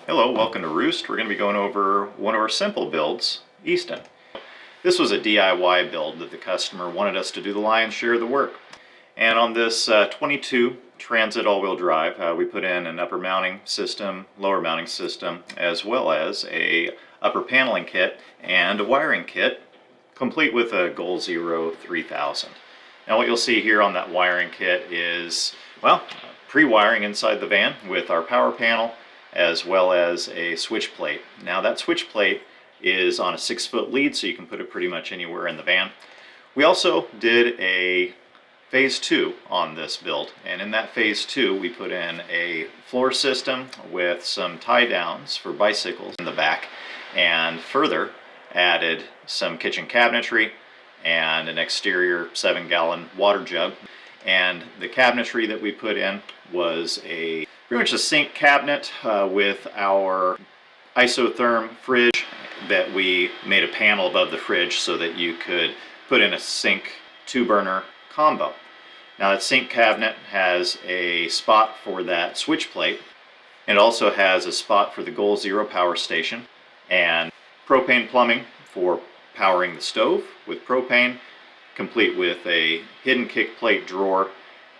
Hello, welcome to Roost. We're going to be going over one of our simple builds, Easton. This was a DIY build that the customer wanted us to do the lion's share of the work. And on this 22 Transit all-wheel drive, we put in an upper mounting system, lower mounting system, as well as a upper paneling kit and a wiring kit, complete with a Goal Zero 3000. Now what you'll see here on that wiring kit is, well, pre-wiring inside the van with our power panel, as well as a switch plate. Now that switch plate is on a 6-foot lead, so you can put it pretty much anywhere in the van. We also did a phase 2 on this build, and in that phase 2 we put in a floor system with some tie downs for bicycles in the back, and further added some kitchen cabinetry and an exterior 7-gallon water jug. And the cabinetry that we put in was pretty much a sink cabinet with our Isotherm fridge that we made a panel above the fridge so that you could put in a sink 2-burner combo. Now that sink cabinet has a spot for that switch plate. It also has a spot for the Goal Zero power station and propane plumbing for powering the stove with propane, complete with a hidden kick plate drawer.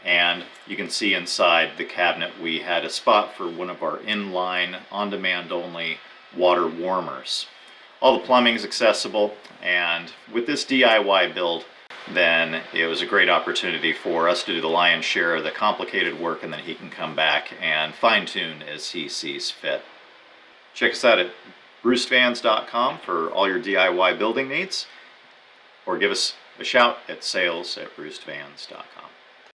And you can see inside the cabinet we had a spot for one of our inline, on-demand only water warmers. All the plumbing is accessible, and with this DIY build, then it was a great opportunity for us to do the lion's share of the complicated work, and then he can come back and fine-tune as he sees fit. Check us out at roostvans.com for all your DIY building needs, or give us a shout at sales@roostvans.com.